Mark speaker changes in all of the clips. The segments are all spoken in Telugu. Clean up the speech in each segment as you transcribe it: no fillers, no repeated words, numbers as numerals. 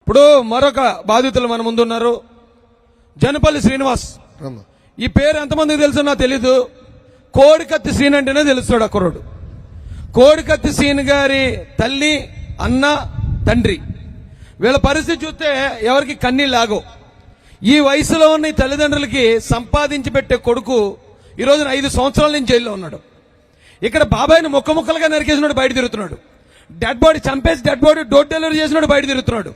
Speaker 1: ఇప్పుడు మరొక బాధితులు మన ముందున్నారు, జనపల్లి శ్రీనివాస్. ఈ పేరు ఎంతమందికి తెలుసు నాకు తెలీదు. కోడికత్తి శ్రీని అంటేనే తెలుస్తాడు ఆ కుర్రోడు. కోడికత్తి శ్రీని గారి తల్లి, అన్న, తండ్రి వీళ్ళ పరిస్థితి చూస్తే ఎవరికి కన్నీళ్ళు లాగో. ఈ వయసులో ఉన్న ఈ తల్లిదండ్రులకి సంపాదించి పెట్టే కొడుకు ఈ రోజున 5 సంవత్సరాల నుంచి జైల్లో ఉన్నాడు. ఇక్కడ బాబాయిని ముక్క ముక్కలుగా నరికేసినాడు, బయట తిరుగుతున్నాడు. డెడ్ బాడీ చంపేసి డెడ్ బాడీ డోర్ డెలివరీ చేసినాడు, బయట తిరుగుతున్నాడు.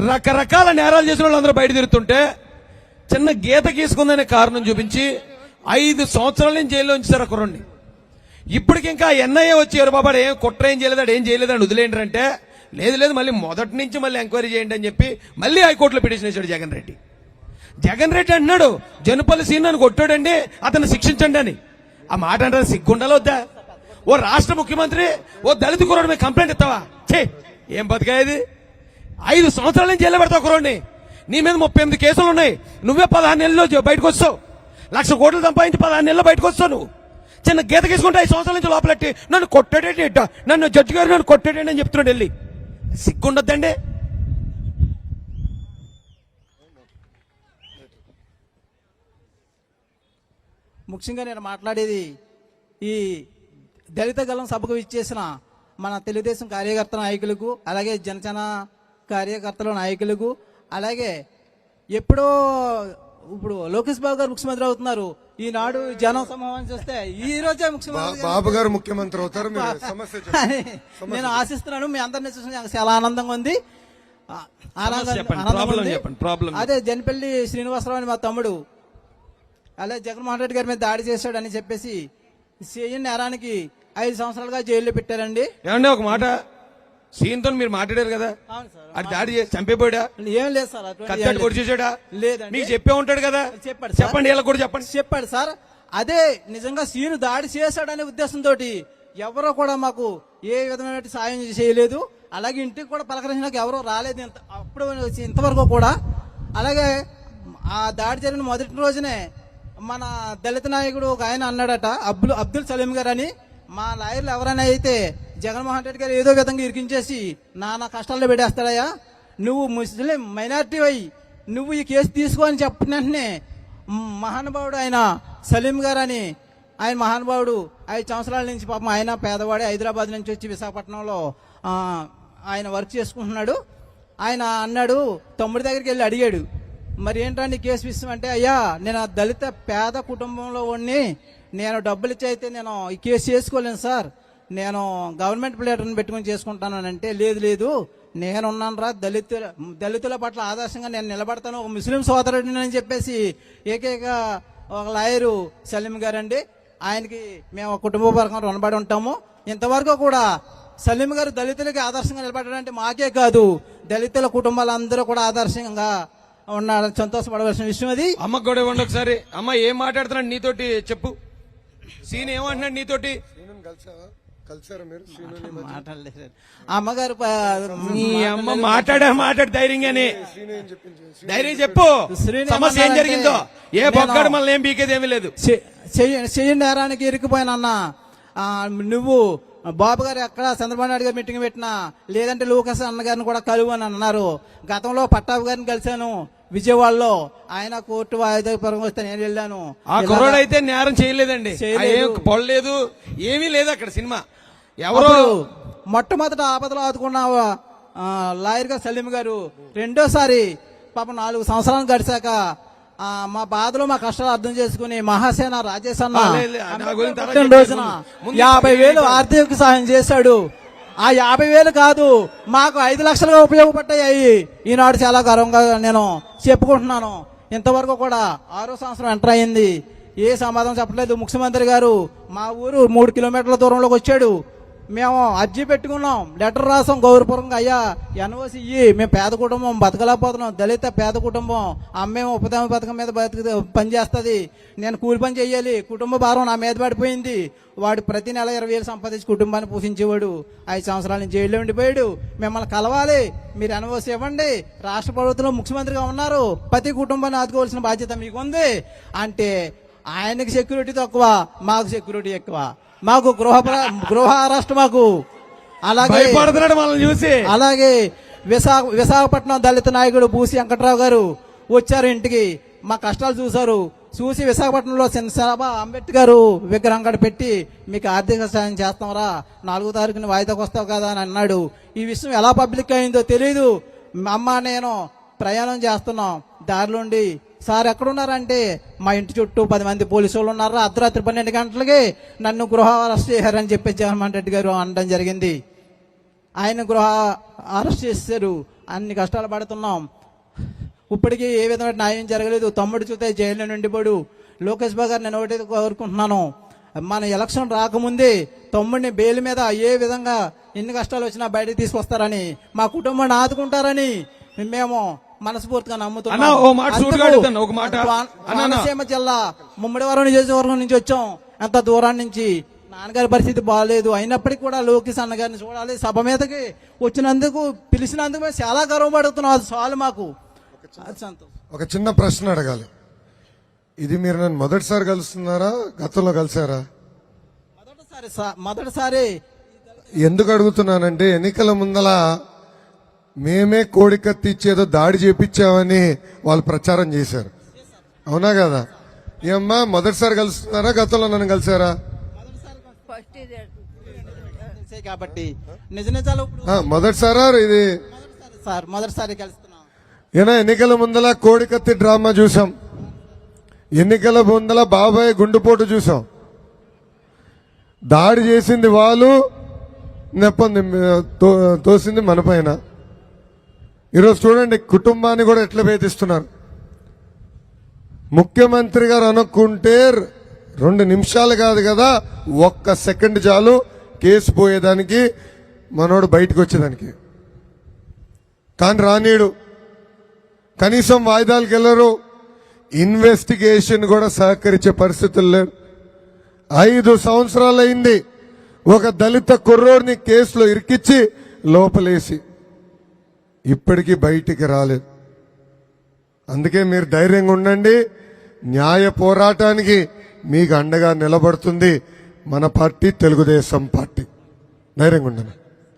Speaker 1: రకరకాల నేరాలు చేసిన వాళ్ళు అందరూ బయట తిరుగుతుంటే చిన్న గీత గీసుకుందనే కారణం చూపించి 5 సంవత్సరాల నుంచి జైల్లో ఉంచారు కుర్రాడిని. ఇప్పటికి ఇంకా ఎన్ఐఏ వచ్చారు, బాబాడు ఏం కుట్ర ఏం చేయలేదాడు, ఏం చేయలేదని వదిలేంటారంటే లేదు మళ్ళీ మొదటి నుంచి మళ్ళీ ఎంక్వైరీ చేయండి అని చెప్పి మళ్ళీ హైకోర్టులో పిటిషన్ వేశాడు జగన్ రెడ్డి. జగన్ రెడ్డి అన్నాడు జనపల్లి సీన్ అని కొట్టాడండి, అతను శిక్షించండి అని. ఆ మాట అంటే సిగ్గుండాలో వద్దా? ఓ రాష్ట్ర ముఖ్యమంత్రి ఓ దళిత కుర్రాడు మీద కంప్లైంట్ ఇస్తావా? ఛే, ఏం బతికాయది? 5 సంవత్సరాల నుంచి జైల్లో పెడతావు కుర్రాడిని. నీ మీద 38 కేసులు ఉన్నాయి. నువ్వే 16 నెలల్లో బయటకు వస్తావు. 1,00,000 కోట్లు సంపాదించి 16 నెలల్లో బయటకు వస్తావు. నువ్వు చిన్న గీత గీసుకుంటే 5 సంవత్సరాల నుంచి లోపలెట్టి నన్ను కొట్టాడేంటి, నన్ను జడ్జి గారు నన్ను కొట్టాడేంటి అని చెప్తున్నాడు. వెళ్ళి సిగ్గుండొద్దండి.
Speaker 2: ముఖ్యంగా నేను మాట్లాడేది ఈ దళిత గలం సభకు ఇచ్చేసిన మన తెలుగుదేశం కార్యకర్త నాయకులకు, అలాగే జనసేన కార్యకర్తల నాయకులకు, అలాగే ఎప్పుడో ఇప్పుడు లోకేష్ బాబు గారు ముఖ్యమంత్రి అవుతున్నారు. ఈనాడు జనం సమూహం చూస్తే ఈ రోజే ముఖ్యమంత్రి
Speaker 3: బాబు గారు ముఖ్యమంత్రి అవుతారు
Speaker 2: నేను ఆశిస్తున్నాను. మీ అందరినీ చూసి నాకు చాలా ఆనందంగా ఉంది. అదే జనపల్లి శ్రీనివాసరావు అని మా తమ్ముడు అలాగే జగన్మోహన్ రెడ్డి గారి మీద దాడి చేశాడని చెప్పేసి చేయని నేరానికి 5 సంవత్సరాలుగా జైల్లో పెట్టారండి.
Speaker 1: ఏమండి ఒక మాట, సీన్తో మీరు మాట్లాడారు కదా, అది దాడి చేసి చంపేపోయాడా?
Speaker 2: ఏం లేదు సార్,
Speaker 1: కత్తి కొట్టి చేసాడా?
Speaker 2: లేదండి.
Speaker 1: మీకు చెప్పే ఉంటాడు కదా,
Speaker 2: చెప్పాడు.
Speaker 1: చెప్పండి, ఇలా కూడా
Speaker 2: చెప్పాడు సార్. అదే నిజంగా సీను దాడి చేశాడనే ఉద్దేశంతో ఎవరో కూడా మాకు ఏ విధమైన సాయం చేయలేదు. అలాగే ఇంటికి కూడా పలకరించడానికి ఎవరో రాలేదు అప్పుడు ఇంతవరకు కూడా. అలాగే ఆ దాడి జరిగిన మొదటి రోజునే మన దళిత నాయకుడు ఒక ఆయన అన్నాడట, అబ్దుల్ సలీం గారు అని. మా లాయర్లు ఎవరైనా అయితే జగన్మోహన్ రెడ్డి గారు ఏదో విధంగా ఇరికించేసి నానా కష్టాల్లో పెట్టేస్తాడయ్యా, నువ్వు ముస్లిం మైనారిటీ అయ్యి నువ్వు ఈ కేసు తీసుకో అని చెప్పిన వెంటనే మహానుభావుడు ఆయన సలీం గారు అని, ఆయన మహానుభావుడు 5 సంవత్సరాల నుంచి పాపం ఆయన పేదవాడే హైదరాబాద్ నుంచి వచ్చి విశాఖపట్నంలో ఆయన వర్క్ చేసుకుంటున్నాడు. ఆయన అన్నాడు, తమ్ముడి దగ్గరికి వెళ్ళి అడిగాడు, మరి ఏంటండి కేసు విషయం అంటే, అయ్యా నేను దళిత పేద కుటుంబంలో ఉండి నేను డబ్బులు ఇచ్చి అయితే నేను ఈ కేసు చేసుకోలేను సార్, నేను గవర్నమెంట్ ప్లేటర్ని పెట్టుకుని చేసుకుంటాను అంటే, లేదు నేనున్నాను రా, దళితుల పట్ల ఆదర్శంగా నేను నిలబడతాను, ఒక ముస్లిం సోదరుడిని అని చెప్పేసి ఏకైక ఒక లాయరు సలీం గారండి. ఆయనకి మేము కుటుంబ పరంగా రుణపడి ఉంటాము. ఇంతవరకు కూడా సలీం గారు దళితులకి ఆదర్శంగా నిలబడాలంటే మాకే కాదు దళితుల కుటుంబాలందరూ కూడా ఆదర్శంగా ఉన్నాడని సంతోషపడవలసిన విషయం అది.
Speaker 1: అమ్మకు కూడా ఇవ్వండి ఒకసారి. అమ్మ ఏం మాట్లాడుతున్నాడు నీతోటి చెప్పు. సీన్ ఏమంటున్నాడు నీతోటి?
Speaker 2: అమ్మగారు
Speaker 1: అమ్మ మాట్లాడు ధైర్యంగానే, ధైర్యం చెప్పు. సమస్య ఏం జరిగిందో, ఏ బొక్కడు మళ్ళీ ఏం బీకేదేమీ లేదు.
Speaker 2: చెయ్యి నేరానికి ఇరుక్కుపోయినన్న నువ్వు బాబు గారు ఎక్కడ చంద్రబాబు నాయుడు గారు మీటింగ్ పెట్టినా, లేదంటే లూకస్ అన్నగారిని కూడా కలువు అని అన్నారు. గతంలో పట్టాభి గారిని కలిశాను విజయవాడలో, ఆయన కోర్టు వాయిదాపరంగా వస్తే నేను వెళ్ళాను.
Speaker 1: ఆ కుర్రాడు అయితే నేరం చేయలేదండి, పొడలేదు, ఏమీ లేదు అక్కడ. సినిమా ఎవరు
Speaker 2: మొట్టమొదట ఆపదలో ఆదుకున్న లాయర్ గారు సలీం గారు రెండోసారి పాపం 4 సంవత్సరాలు గడిచాక మా బాధలు మా కష్టాలు అర్థం చేసుకుని మహాసేన రాజేష్ అన్న రోజున 50,000 ఆర్థిక సహాయం చేశాడు. ఆ 50,000 కాదు, మాకు 5 లక్షలుగా ఉపయోగపడ్డాయి. ఈనాడు చాలా గర్వంగా నేను చెప్పుకుంటున్నాను. ఇంతవరకు కూడా 6వ సంవత్సరం ఎంటర్ అయింది, ఏ సమాధానం చెప్పలేదు. ముఖ్యమంత్రి గారు మా ఊరు 3 కిలోమీటర్ల దూరంలోకి వచ్చాడు. మేము అర్జీ పెట్టుకున్నాం, లెటర్ రాసాం గౌరవపూర్వకంగా, అయ్యా ఎన్ఓసి మేము పేద కుటుంబం బతకలేకపోతున్నాం, దళిత పేద కుటుంబం, అమ్మేమో ఉపదామ పథకం మీద పని చేస్తుంది, నేను కూలి పని చేయాలి, కుటుంబ భారం నా మీద పడిపోయింది. వాడు ప్రతి నెల 20,000 సంపాదించి కుటుంబాన్ని పోషించేవాడు 5 సంవత్సరాల నుంచి జైల్లో ఉండిపోయాడు. మిమ్మల్ని కలవాలి, మీరు ఎన్ఓసి ఇవ్వండి, రాష్ట్ర ప్రభుత్వంలో ముఖ్యమంత్రిగా ఉన్నారు, ప్రతి కుటుంబాన్ని ఆదుకోవాల్సిన బాధ్యత మీకు ఉంది అంటే, ఆయనకి సెక్యూరిటీ తక్కువ, మాకు సెక్యూరిటీ ఎక్కువ, మాకు గృహ అరెస్ట్ మాకు. అలాగే
Speaker 1: చూసి
Speaker 2: అలాగే విశాఖపట్నం దళిత నాయకుడు బూసి వెంకట్రావు గారు వచ్చారు ఇంటికి. మా కష్టాలు చూశారు. చూసి విశాఖపట్నంలో చంద్రబాబు అంబేద్కర్ విగ్రహం కాడ పెట్టి మీకు ఆర్థిక సాయం చేస్తాంరా, 4వ తారీఖున వాయిదాకు వస్తావు కదా అని అన్నాడు. ఈ విషయం ఎలా పబ్లిక్ అయిందో తెలియదు. మా అమ్మ నేను ప్రయాణం చేస్తున్నాం. దారిలోండి సార్ ఎక్కడున్నారంటే మా ఇంటి చుట్టూ 10 మంది పోలీసు వాళ్ళు ఉన్నారు. అర్ధరాత్రి 12 గంటలకి నన్ను గృహ అరెస్ట్ చేశారని చెప్పి జగన్మోహన్ రెడ్డి గారు అనడం జరిగింది. ఆయన గృహ అరెస్ట్ చేశారు. అన్ని కష్టాలు పడుతున్నాం. ఇప్పటికీ ఏ విధమైన న్యాయం జరగలేదు. తమ్ముడు చూస్తే జైల్లో నుండిపోడు. లోకేష్ బాబు గారు నేను ఒకటి కోరుకుంటున్నాను, మన ఎలక్షన్ రాకముందే తమ్ముడిని బెయిల్ మీద ఏ విధంగా ఎన్ని కష్టాలు వచ్చినా బయటకు తీసుకొస్తారని, మా కుటుంబాన్ని ఆదుకుంటారని మేము మనస్ఫూర్తిగా
Speaker 1: అన్నా, ఓ మాట సూటిగా అడుగుతాను, ఒక మాట.
Speaker 2: కోనసీమ జిల్లా ముమ్మడివరం నియోజకవర్గం నుంచి వచ్చాం. ఎంత దూరం నుంచి. నాన్నగారి పరిస్థితి బాగాలేదు. అయినప్పటికీ కూడా లోకేష్ అన్నగారిని చూడాలి. సభ మీదకి వచ్చినందుకు పిలిచినందుకు మేము చాలా గర్వపడుతున్నాం. అది చాలు మాకు. అది సంతోషం.
Speaker 3: ఒక చిన్న ప్రశ్న అడగాలి. ఇది మీరు నన్ను మొదటిసారి కలుస్తున్నారా, గతంలో కలిసారా?
Speaker 2: మొదటిసారి.
Speaker 3: ఎందుకు అడుగుతున్నానంటే ఎన్నికల ముందల మేమే కోడికత్తి ఇచ్చేదో దాడి చేపించామని వాళ్ళు ప్రచారం చేశారు. అవునా కదా? ఏమ్మా మొదటిసారి కలుస్తున్నారా, గతంలో నన్ను కలిసారా?
Speaker 2: కాబట్టి నిజ నిజాలు
Speaker 3: మొదటిసారా ఇది?
Speaker 2: సార్ మొదటిసారి కలుస్తున్నాం.
Speaker 3: ఏనా ఎన్నికల ముందల కోడికత్తి డ్రామా చూసాం, ఎన్నికల ముందల బాబాయ్ గుండుపోటు చూసాం. దాడి చేసింది వాళ్ళు, నెప్పంది తోసింది మన పైన. ఈరోజు చూడండి కుటుంబాన్ని కూడా ఎట్లా వేధిస్తున్నారు. ముఖ్యమంత్రి గారు అనుకుంటే 2 నిమిషాలు కాదు కదా, 1 సెకండ్ చాలు కేసు పోయేదానికి, మనోడు బయటకు వచ్చేదానికి. కానీ రానీడు. కనీసం వాయిదాలకు వెళ్ళరు. ఇన్వెస్టిగేషన్ కూడా సహకరించే పరిస్థితులు లేరు. 5 సంవత్సరాలు అయింది ఒక దళిత కుర్రోడిని కేసులో ఇరికిచ్చి లోపలేసి, ఇప్పటికీ బయటికి రాలేదు. అందుకే మీరు ధైర్యంగా ఉండండి. న్యాయ పోరాటానికి మీకు అండగా నిలబడుతుంది మన పార్టీ, తెలుగుదేశం పార్టీ. ధైర్యంగా ఉండండి.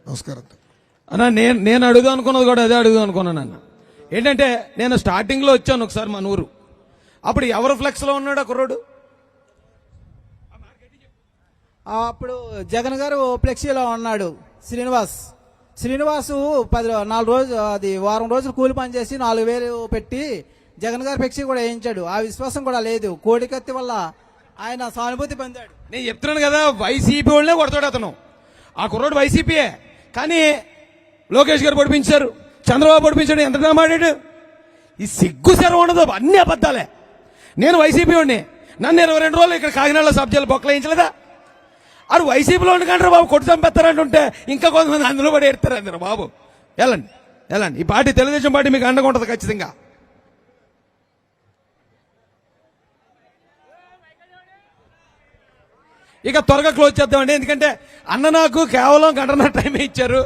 Speaker 3: నమస్కారం
Speaker 1: అన్న. నేను అడుగు అనుకున్నది కూడా అదే అడుగు అనుకున్నాను అన్న. ఏంటంటే నేను స్టార్టింగ్ లో వచ్చాను ఒకసారి మన ఊరు. అప్పుడు ఎవరు ఫ్లెక్స్ లో ఉన్నాడు ఆ కుర్రోడు?
Speaker 2: అప్పుడు జగన్ గారు ఫ్లెక్సీలో ఉన్నాడు. శ్రీనివాసు 4 రోజులు, అది వారం రోజులు కూలి పని చేసి 4,000 పెట్టి జగన్ గారు ఫ్లెక్సీ కూడా వేయించాడు. ఆ విశ్వాసం కూడా లేదు. కోడికత్తి వల్ల ఆయన సానుభూతి పొందాడు.
Speaker 1: నేను చెప్తున్నాను కదా, వైసీపీ వాళ్ళనే కొడతాడు అతను. ఆ కుర్రోడు వైసీపీయే, కానీ లోకేష్ గారు పొడిపించారు, చంద్రబాబు పొడిపించాడు. ఎంత మాట్లాడాడు? ఈ సిగ్గు శరం ఉండదు, అన్ని అబద్ధాలే. నేను వైసీపీ వాడిని, నన్ను 22 రోజులు ఇక్కడ కాకినాడలో సబ్జెక్టులు బొక్కలేయించలేదా? అది వైసీపీలో ఉండకంటారు బాబు, కొట్టి చంపేస్తారంటుంటే ఇంకా కొంతమంది అందులో పడి ఎడతారు. అందరు బాబు వెళ్ళండి వెళ్ళండి. ఈ పార్టీ తెలుగుదేశం పార్టీ మీకు అండగా ఉంటుంది ఖచ్చితంగా. ఇక త్వరగా క్లోజ్ చేద్దామండి, ఎందుకంటే అన్న నాకు కేవలం 1 గంటన్నర టైమే ఇచ్చారు.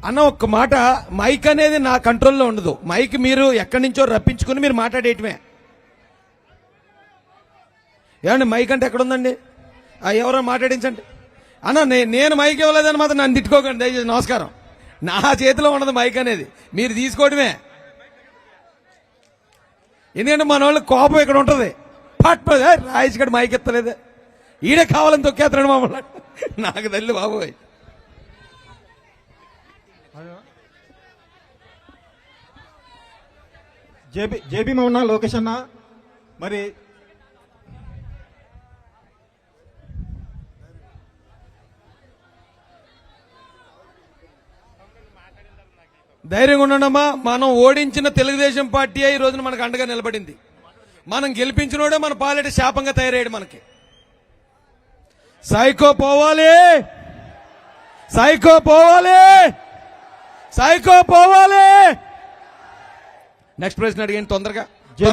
Speaker 1: అన్న ఒక్క మాట, మైక్ అనేది నా కంట్రోల్లో ఉండదు. మైక్ మీరు ఎక్కడి నుంచో రప్పించుకుని మీరు మాట్లాడేయటమే. ఏమండి మైక్ అంటే ఎక్కడుందండి? ఎవరో మాట్లాడించండి అన్న. నేను మైక్ ఇవ్వలేదని మాత్రం నన్ను తిట్టుకోకండి దయచేసి. నమస్కారం. నా చేతిలో ఉండదు మైక్ అనేది, మీరు తీసుకోవడమే. ఎందుకంటే మన వాళ్ళు కోపం ఇక్కడ ఉంటుంది. పట్ రాయిస్ గడు మైక్ ఎత్తలేదు, ఈడే కావాలని తొక్కేస్తాడు మమ్మల్ని. నాకు తల్లి బాబోయ్.
Speaker 4: జేబీ మౌనా లోకేష్ అన్న, మరి
Speaker 1: ధైర్యంగా ఉండమ్మా. మనం ఓడించిన తెలుగుదేశం పార్టీ ఈ రోజున మనకు అండగా నిలబడింది. మనం గెలిపించినోడే మన పాలిట శాపంగా తయారయ్యాడు మనకి. సైకో పోవాలి, సైకో పోవాలి, సైకో పోవాలి. నెక్స్ట్ ప్రశ్న అడిగండి తొందరగా.